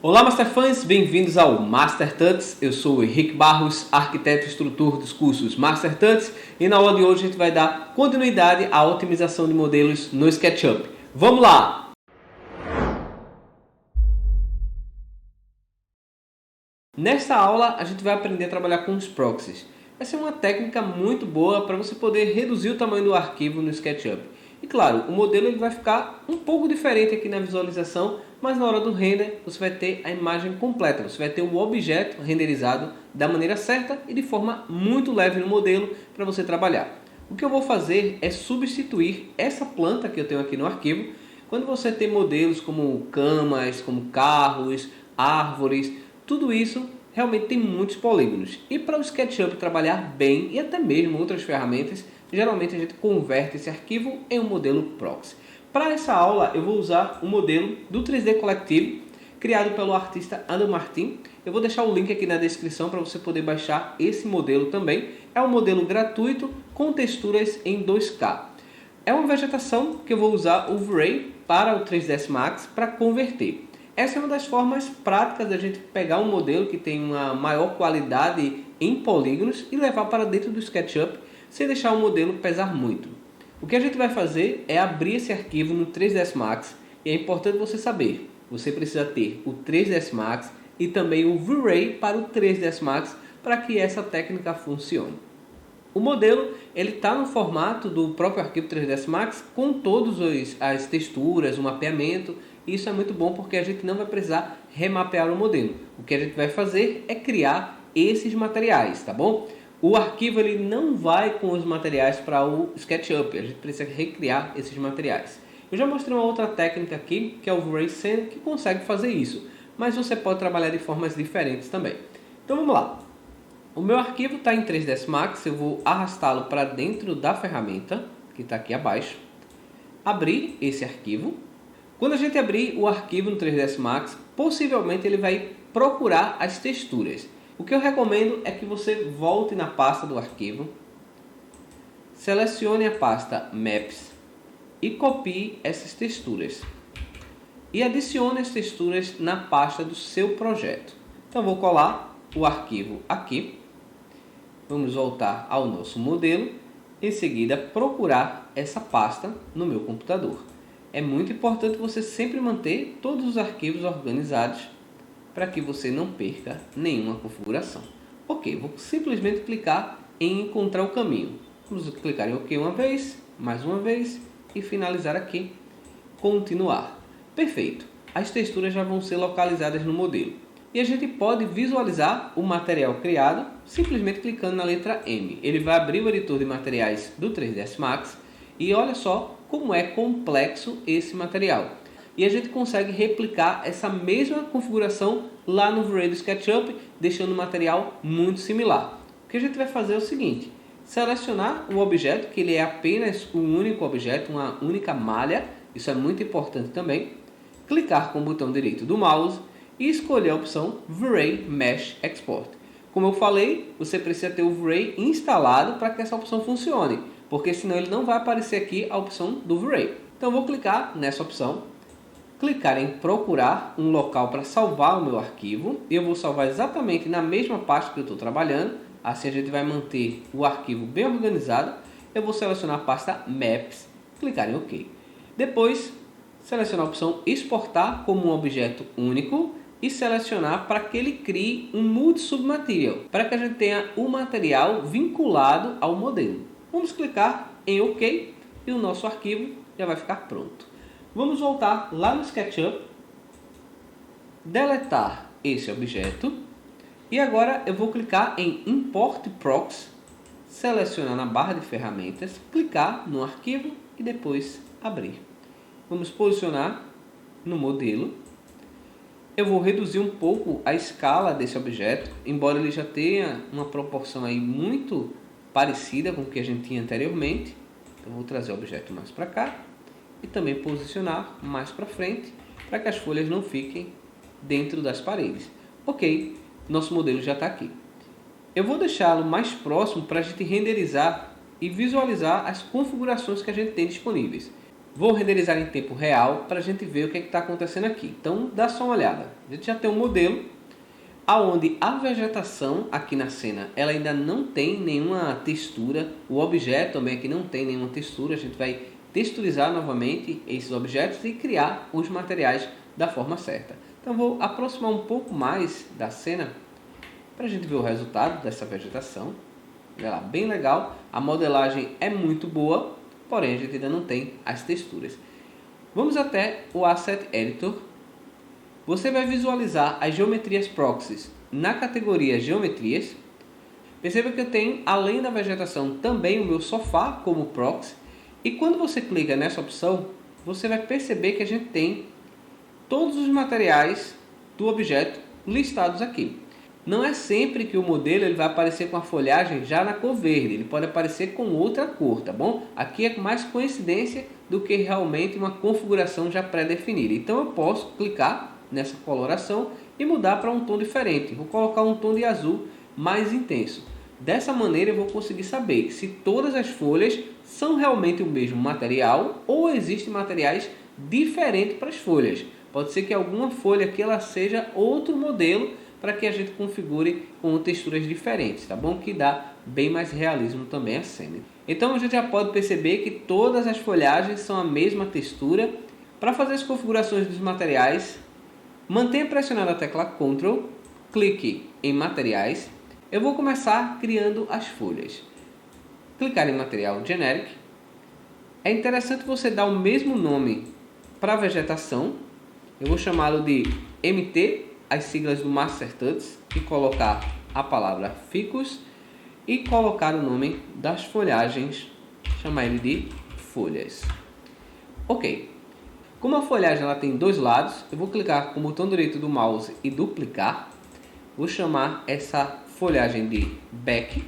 Olá, Masterfãs! Bem-vindos ao Master Tuts. Eu sou o Henrique Barros, arquiteto e instrutor dos cursos Master Tuts, e na aula de hoje a gente vai dar continuidade à otimização de modelos no SketchUp. Vamos lá! Nesta aula a gente vai aprender a trabalhar com os proxies. Essa é uma técnica muito boa para você poder reduzir o tamanho do arquivo no SketchUp. E claro, o modelo ele vai ficar um pouco diferente aqui na visualização, mas na hora do render você vai ter a imagem completa, você vai ter o objeto renderizado da maneira certa e de forma muito leve no modelo para você trabalhar. O que eu vou fazer é substituir essa planta que eu tenho aqui no arquivo. Quando você tem modelos como camas, como carros, árvores, tudo isso realmente tem muitos polígonos. E para o SketchUp trabalhar bem e até mesmo outras ferramentas, geralmente a gente converte esse arquivo em um modelo proxy. Para essa aula eu vou usar o modelo do 3D Collective, criado pelo artista Adam Martin. Eu vou deixar o link aqui na descrição para você poder baixar esse modelo também. É um modelo gratuito com texturas em 2K. É uma vegetação que eu vou usar o V-Ray para o 3ds Max para converter. Essa é uma das formas práticas da gente pegar um modelo que tem uma maior qualidade em polígonos e levar para dentro do SketchUp sem deixar o modelo pesar muito. O que a gente vai fazer é abrir esse arquivo no 3ds Max e é importante você saber, você precisa ter o 3ds Max e também o V-Ray para o 3ds Max para que essa técnica funcione. O modelo ele está no formato do próprio arquivo 3ds Max com todas as texturas, o mapeamento. Isso é muito bom porque a gente não vai precisar remapear o modelo. O que a gente vai fazer é criar esses materiais, tá bom? O arquivo ele não vai com os materiais para o SketchUp, a gente precisa recriar esses materiais. Eu já mostrei uma outra técnica aqui, que é o V-Ray Scene, que consegue fazer isso, mas você pode trabalhar de formas diferentes também. Então vamos lá. O meu arquivo está em 3ds Max, eu vou arrastá-lo para dentro da ferramenta, que está aqui abaixo. Abrir esse arquivo. Quando a gente abrir o arquivo no 3ds Max, possivelmente ele vai procurar as texturas. O que eu recomendo é que você volte na pasta do arquivo, selecione a pasta Maps e copie essas texturas. E adicione as texturas na pasta do seu projeto. Então vou colar o arquivo aqui. Vamos voltar ao nosso modelo. Em seguida, procurar essa pasta no meu computador. É muito importante você sempre manter todos os arquivos organizados para que você não perca nenhuma configuração. Ok, vou simplesmente clicar em encontrar o caminho. Vamos clicar em OK uma vez, mais uma vez e finalizar aqui. Continuar. Perfeito. As texturas já vão ser localizadas no modelo. E a gente pode visualizar o material criado simplesmente clicando na letra M. Ele vai abrir o editor de materiais do 3ds Max e olha só como é complexo esse material. E a gente consegue replicar essa mesma configuração lá no V-Ray do SketchUp, deixando o material muito similar. O que a gente vai fazer é o seguinte, selecionar o objeto, que ele é apenas um único objeto, uma única malha, isso é muito importante também, clicar com o botão direito do mouse e escolher a opção V-Ray Mesh Export. Como eu falei, você precisa ter o V-Ray instalado para que essa opção funcione, porque senão ele não vai aparecer aqui a opção do V-Ray. Então eu vou clicar nessa opção, clicar em procurar um local para salvar o meu arquivo, e eu vou salvar exatamente na mesma pasta que eu estou trabalhando, assim a gente vai manter o arquivo bem organizado. Eu vou selecionar a pasta Maps, clicar em OK. Depois, selecionar a opção Exportar como um objeto único e selecionar para que ele crie um multi-submaterial, para que a gente tenha o material vinculado ao modelo. Vamos clicar em OK e o nosso arquivo já vai ficar pronto. Vamos voltar lá no SketchUp, deletar esse objeto e agora eu vou clicar em Import Proxy, selecionar na barra de ferramentas, clicar no arquivo e depois abrir. Vamos posicionar no modelo. Eu vou reduzir um pouco a escala desse objeto, embora ele já tenha uma proporção aí muito parecida com o que a gente tinha anteriormente. Então vou trazer o objeto mais para cá e também posicionar mais para frente para que as folhas não fiquem dentro das paredes. Ok, nosso modelo já está aqui. Eu vou deixá-lo mais próximo para a gente renderizar e visualizar as configurações que a gente tem disponíveis. Vou renderizar em tempo real para a gente ver o que está acontecendo aqui. Então dá só uma olhada. A gente já tem um modelo aonde a vegetação aqui na cena ela ainda não tem nenhuma textura. O objeto também aqui não tem nenhuma textura. A gente vai texturizar novamente esses objetos e criar os materiais da forma certa. Então vou aproximar um pouco mais da cena para a gente ver o resultado dessa vegetação. Olha lá, bem legal. A modelagem é muito boa, porém a gente ainda não tem as texturas. Vamos até o Asset Editor. Você vai visualizar as geometrias proxies na categoria Geometrias. Perceba que eu tenho, além da vegetação, também o meu sofá como proxy. E quando você clica nessa opção, você vai perceber que a gente tem todos os materiais do objeto listados aqui. Não é sempre que o modelo ele vai aparecer com a folhagem já na cor verde, ele pode aparecer com outra cor, tá bom? Aqui é mais coincidência do que realmente uma configuração já pré-definida. Então eu posso clicar nessa coloração e mudar para um tom diferente. Vou colocar um tom de azul mais intenso. Dessa maneira eu vou conseguir saber se todas as folhas são realmente o mesmo material ou existem materiais diferentes para as folhas. Pode ser que alguma folha aqui ela seja outro modelo para que a gente configure com texturas diferentes, tá bom? Que dá bem mais realismo também a cena. Então a gente já pode perceber que todas as folhagens são a mesma textura. Para fazer as configurações dos materiais, mantenha pressionada a tecla Ctrl, clique em Materiais. Eu vou começar criando as folhas. Clicar em Material Generic. É interessante você dar o mesmo nome para a vegetação. Eu vou chamá-lo de MT, as siglas do Master Tuts, e colocar a palavra Ficus e colocar o nome das folhagens, chamar ele de folhas. Ok. Como a folhagem ela tem dois lados, eu vou clicar com o botão direito do mouse e duplicar. Vou chamar essa folhagem de Back.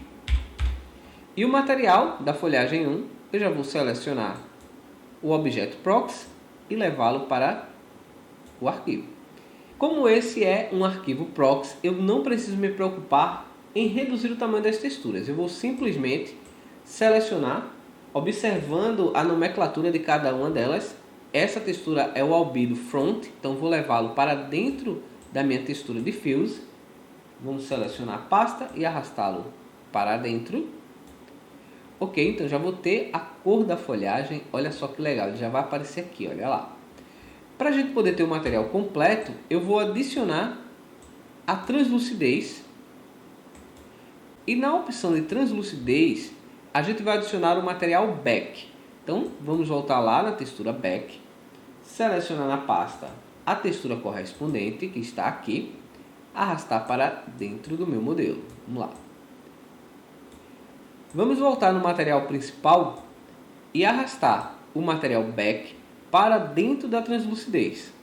E o material da folhagem 1, eu já vou selecionar o objeto Proxy e levá-lo para o arquivo. Como esse é um arquivo proxy, eu não preciso me preocupar em reduzir o tamanho das texturas. Eu vou simplesmente selecionar, observando a nomenclatura de cada uma delas. Essa textura é o albedo front, então vou levá-lo para dentro da minha textura diffuse. Vamos selecionar a pasta e arrastá-lo para dentro. Ok, então já vou ter a cor da folhagem. Olha só que legal, ele já vai aparecer aqui, olha lá. Para a gente poder ter o material completo, eu vou adicionar a translucidez. E na opção de translucidez, a gente vai adicionar o material Back. Então, vamos voltar lá na textura Back, selecionar na pasta a textura correspondente, que está aqui, arrastar para dentro do meu modelo. Vamos lá. Vamos voltar no material principal e arrastar o material Back para dentro da translucidez.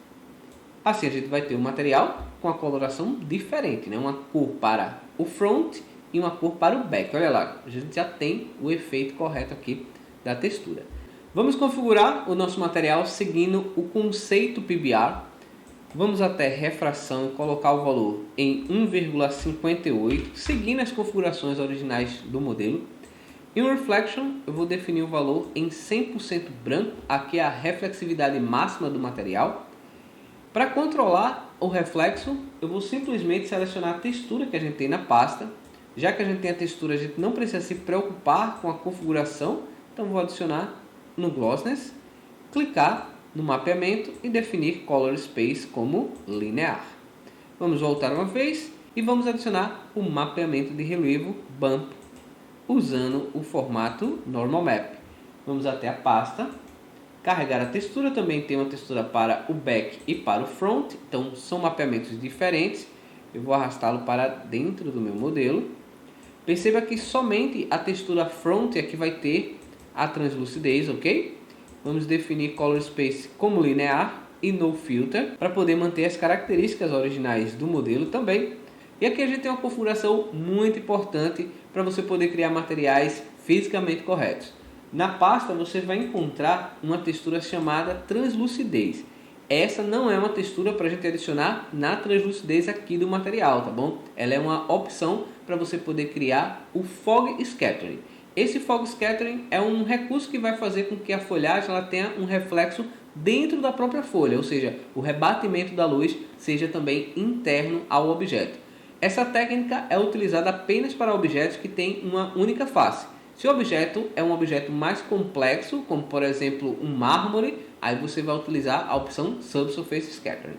Assim a gente vai ter um material com a coloração diferente, né? Uma cor para o front e uma cor para o back. Olha lá, a gente já tem o efeito correto aqui da textura. Vamos configurar o nosso material seguindo o conceito PBR. Vamos até refração e colocar o valor em 1,58, seguindo as configurações originais do modelo. Em Reflection, eu vou definir o valor em 100% branco, aqui é a reflexividade máxima do material. Para controlar o reflexo, eu vou simplesmente selecionar a textura que a gente tem na pasta. Já que a gente tem a textura, a gente não precisa se preocupar com a configuração, então vou adicionar no Glossiness, clicar no mapeamento e definir Color Space como linear. Vamos voltar uma vez e vamos adicionar o mapeamento de relevo Bump, usando o formato Normal Map. Vamos até a pasta, carregar a textura, também tem uma textura para o back e para o front, então são mapeamentos diferentes. Eu vou arrastá-lo para dentro do meu modelo. Perceba que somente a textura front é que vai ter a translucidez, ok? Vamos definir Color Space como linear e No Filter, para poder manter as características originais do modelo também. E aqui a gente tem uma configuração muito importante para você poder criar materiais fisicamente corretos. Na pasta você vai encontrar uma textura chamada translucidez. Essa não é uma textura para a gente adicionar na translucidez aqui do material, tá bom? Ela é uma opção para você poder criar o Fog Scattering. Esse fog scattering é um recurso que vai fazer com que a folhagem ela tenha um reflexo dentro da própria folha, ou seja, o rebatimento da luz seja também interno ao objeto. Essa técnica é utilizada apenas para objetos que têm uma única face. Se o objeto é um objeto mais complexo, como por exemplo um mármore, aí você vai utilizar a opção Subsurface Scattering.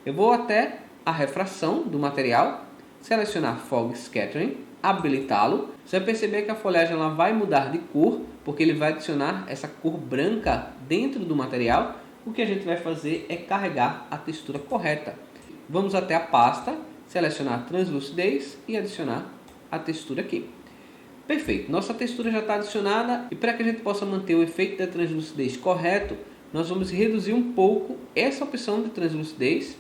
Eu vou até a refração do material, selecionar Fog Scattering, habilitá-lo. Você vai perceber que a folhagem ela vai mudar de cor, porque ele vai adicionar essa cor branca dentro do material. O que a gente vai fazer é carregar a textura correta. Vamos até a pasta, selecionar translucidez e adicionar a textura aqui. Perfeito, nossa textura já está adicionada e para que a gente possa manter o efeito da translucidez correto, nós vamos reduzir um pouco essa opção de translucidez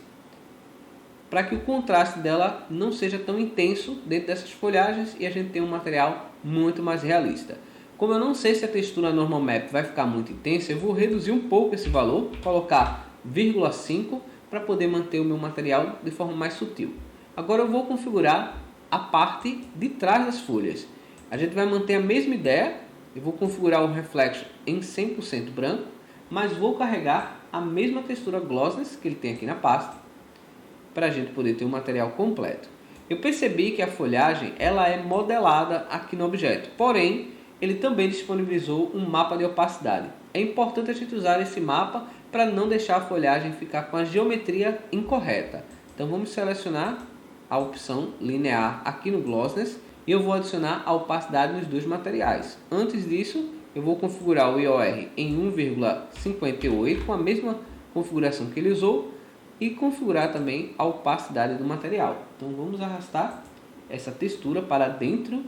para que o contraste dela não seja tão intenso dentro dessas folhagens e a gente tenha um material muito mais realista. Como eu não sei se a textura Normal Map vai ficar muito intensa, eu vou reduzir um pouco esse valor, colocar 0,5 para poder manter o meu material de forma mais sutil. Agora eu vou configurar a parte de trás das folhas. A gente vai manter a mesma ideia, eu vou configurar o Reflection em 100% branco, mas vou carregar a mesma textura Glossiness que ele tem aqui na pasta, para a gente poder ter o material completo. Eu percebi que a folhagem ela é modelada aqui no objeto, porém ele também disponibilizou um mapa de opacidade. É importante a gente usar esse mapa para não deixar a folhagem ficar com a geometria incorreta. Então vamos selecionar a opção linear aqui no Glossiness e eu vou adicionar a opacidade nos dois materiais. Antes disso, eu vou configurar o IOR em 1,58 com a mesma configuração que ele usou e configurar também a opacidade do material. Então vamos arrastar essa textura para dentro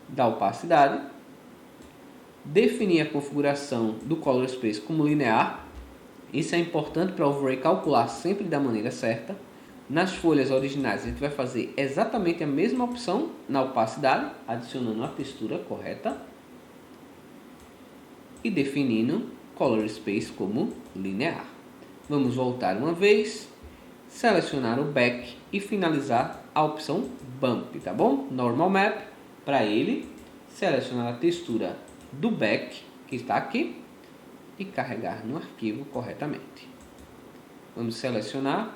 da opacidade, definir a configuração do Color Space como linear. Isso é importante para o Overlay calcular sempre da maneira certa. Nas folhas originais a gente vai fazer exatamente a mesma opção na opacidade, adicionando a textura correta e definindo Color Space como linear. Vamos voltar uma vez, selecionar o Back e finalizar a opção Bump, tá bom? Normal Map, para ele, selecionar a textura do Back, que está aqui, e carregar no arquivo corretamente. Vamos selecionar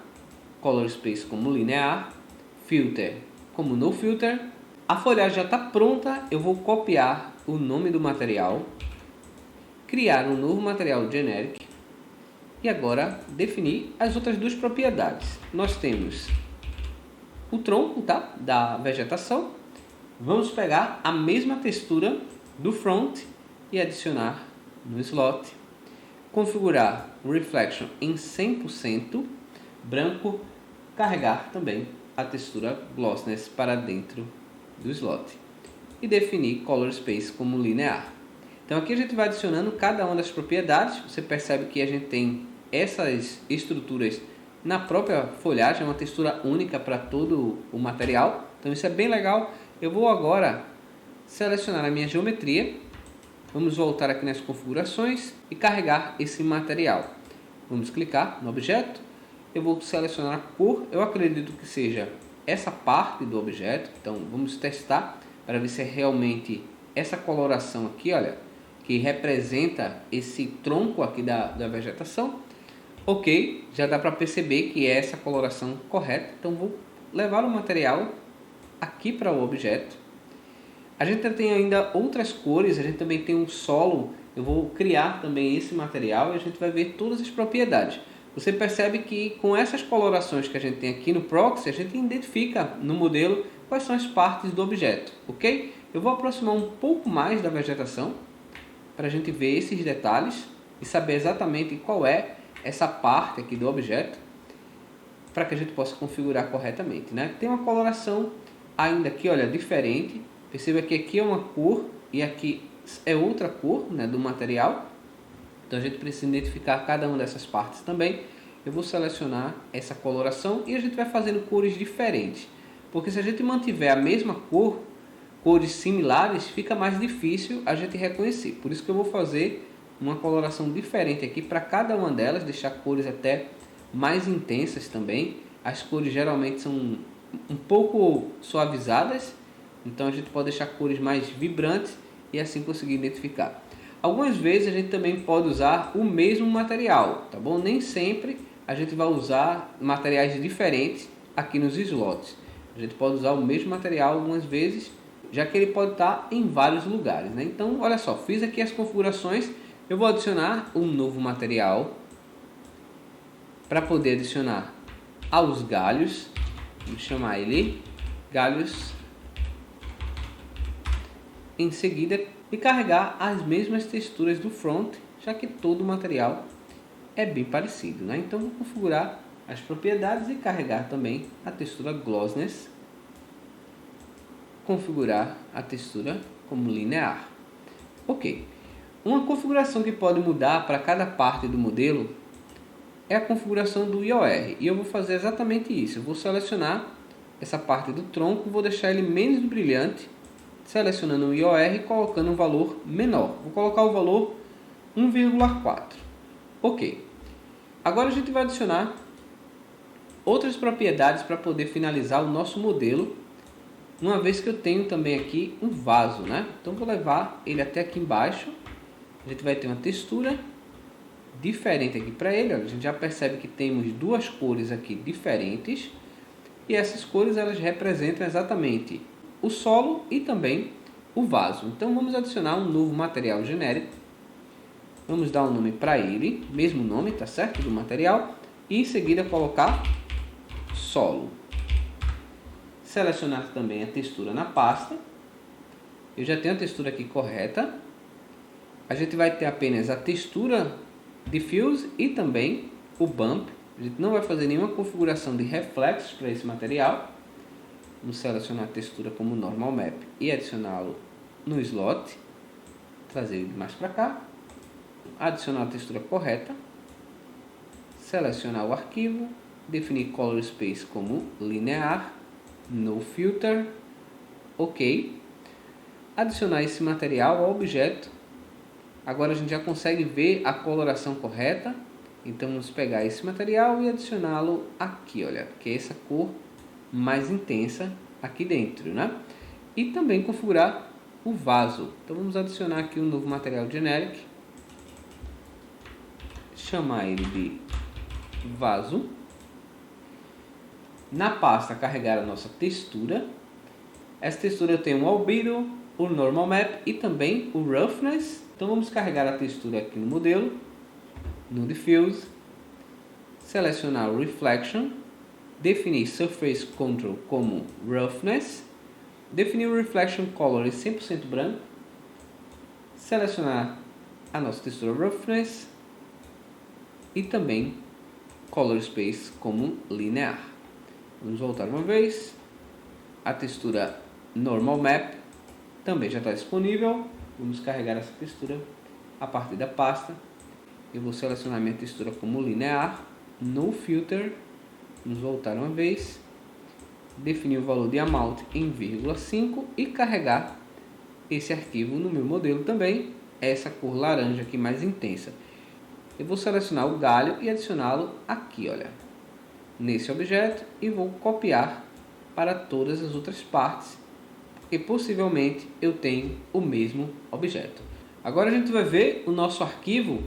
Color Space como linear, Filter como No Filter. A folhagem já está pronta, eu vou copiar o nome do material, criar um novo material Generic e agora definir as outras duas propriedades. Nós temos o tronco, tá, da vegetação. Vamos pegar a mesma textura do front e adicionar no slot. Configurar o Reflection em 100% branco. Carregar também a textura Glossiness para dentro do slot. E definir Color Space como linear. Então aqui a gente vai adicionando cada uma das propriedades. Você percebe que a gente tem essas estruturas na própria folhagem, uma textura única para todo o material. Então isso é bem legal. Eu vou agora selecionar a minha geometria. Vamos voltar aqui nas configurações e carregar esse material. Vamos clicar no objeto. Eu vou selecionar a cor. Eu acredito que seja essa parte do objeto. Então vamos testar para ver se é realmente essa coloração aqui, olha, que representa esse tronco aqui da vegetação. Ok, já dá para perceber que é essa coloração correta. Então vou levar o material aqui para o objeto. A gente tem ainda outras cores, a gente também tem um solo. Eu vou criar também esse material e a gente vai ver todas as propriedades. Você percebe que com essas colorações que a gente tem aqui no proxy, a gente identifica no modelo quais são as partes do objeto, ok? Eu vou aproximar um pouco mais da vegetação para a gente ver esses detalhes e saber exatamente qual é essa parte aqui do objeto para que a gente possa configurar corretamente, né? Tem uma coloração ainda aqui, olha, diferente. Perceba que aqui é uma cor e aqui é outra cor, né, do material. Então a gente precisa identificar cada uma dessas partes também. Eu vou selecionar essa coloração e a gente vai fazendo cores diferentes. Porque se a gente mantiver a mesma cor, cores similares, fica mais difícil a gente reconhecer. Por isso que eu vou fazer uma coloração diferente aqui para cada uma delas, deixar cores até mais intensas também. As cores geralmente são um pouco suavizadas, então a gente pode deixar cores mais vibrantes e assim conseguir identificar. Algumas vezes a gente também pode usar o mesmo material, tá bom? Nem sempre a gente vai usar materiais diferentes aqui nos slots. A gente pode usar o mesmo material algumas vezes, já que ele pode estar em vários lugares, né? Então, olha só, fiz aqui as configurações. Eu vou adicionar um novo material para poder adicionar aos galhos. Vamos chamar ele galhos. Em seguida, e carregar as mesmas texturas do front, já que todo o material é bem parecido, né? Então, vou configurar as propriedades e carregar também a textura Glossiness. Configurar a textura como linear. Ok. Uma configuração que pode mudar para cada parte do modelo é a configuração do IOR. E eu vou fazer exatamente isso. Eu vou selecionar essa parte do tronco, vou deixar ele menos brilhante, selecionando o IOR e colocando um valor menor. Vou colocar o valor 1,4. Ok. Agora a gente vai adicionar outras propriedades para poder finalizar o nosso modelo, uma vez que eu tenho também aqui um vaso, né? Então vou levar ele até aqui embaixo. A gente vai ter uma textura diferente aqui para ele. Olha, a gente já percebe que temos duas cores aqui diferentes. E essas cores elas representam exatamente o solo e também o vaso. Então vamos adicionar um novo material genérico. Vamos dar um nome para ele, mesmo nome, tá certo? Do material. E em seguida colocar solo. Selecionar também a textura na pasta. Eu já tenho a textura aqui correta. A gente vai ter apenas a textura diffuse e também o bump. A gente não vai fazer nenhuma configuração de reflexos para esse material. Vamos selecionar a textura como normal map e adicioná-lo no slot. Trazer ele mais para cá. Adicionar a textura correta. Selecionar o arquivo. Definir color space como linear. No filter. Ok. Adicionar esse material ao objeto. Agora a gente já consegue ver a coloração correta. Então vamos pegar esse material e adicioná-lo aqui, olha, que é essa cor mais intensa aqui dentro, né? E também configurar o vaso. Então vamos adicionar aqui um novo material generic. Chamar ele de vaso. Na pasta carregar a nossa textura. Essa textura eu tenho o albedo, o normal map e também o roughness. Então vamos carregar a textura aqui no modelo, no diffuse, selecionar o reflection, definir surface control como roughness, definir o reflection color em 100% branco, selecionar a nossa textura roughness e também color space como linear. Vamos voltar uma vez. A textura normal map também já está disponível. Vamos carregar essa textura a partir da pasta. Eu vou selecionar minha textura como linear. No filter. Vamos voltar uma vez. Definir o valor de amount em 0,5 e carregar esse arquivo no meu modelo também. Essa cor laranja aqui mais intensa. Eu vou selecionar o galho e adicioná-lo aqui, olha, nesse objeto, e vou copiar para todas as outras partes, porque possivelmente eu tenho o mesmo objeto. Agora a gente vai ver o nosso arquivo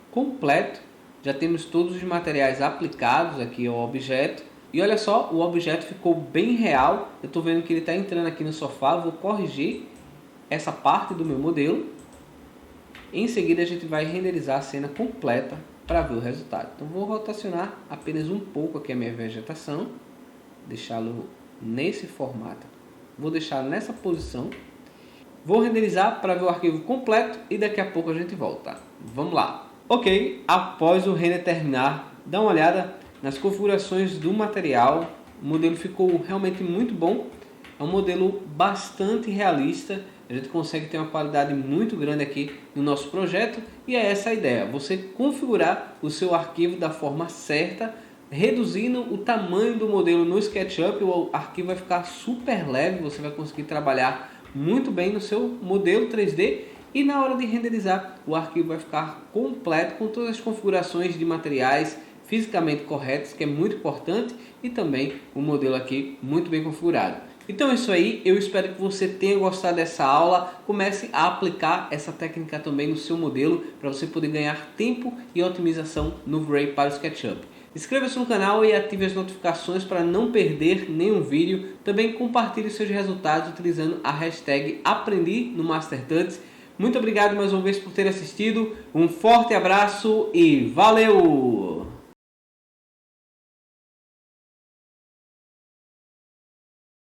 completo. Já temos todos os materiais aplicados aqui ao objeto. E olha só, o objeto ficou bem real. Eu estou vendo que ele está entrando aqui no sofá. Vou corrigir essa parte do meu modelo. Em seguida a gente vai renderizar a cena completa para ver o resultado. Então vou rotacionar apenas um pouco aqui a minha vegetação. Deixá-lo nesse formato. Vou deixar nessa posição. Vou renderizar para ver o arquivo completo e daqui a pouco a gente volta. Vamos lá. Ok, após o render terminar, dá uma olhada nas configurações do material. O modelo ficou realmente muito bom. É um modelo bastante realista. A gente consegue ter uma qualidade muito grande aqui no nosso projeto. E é essa a ideia. Você configurar o seu arquivo da forma certa, reduzindo o tamanho do modelo no SketchUp. O arquivo vai ficar super leve. Você vai conseguir trabalhar muito bem no seu modelo 3D. E na hora de renderizar, o arquivo vai ficar completo com todas as configurações de materiais fisicamente corretos, que é muito importante, e também o modelo aqui muito bem configurado. Então é isso aí, eu espero que você tenha gostado dessa aula, comece a aplicar essa técnica também no seu modelo para você poder ganhar tempo e otimização no V-Ray para o SketchUp. Inscreva-se no canal e ative as notificações para não perder nenhum vídeo. Também compartilhe seus resultados utilizando a hashtag Aprendi no MasterTuts. Muito obrigado mais uma vez por ter assistido, um forte abraço e valeu!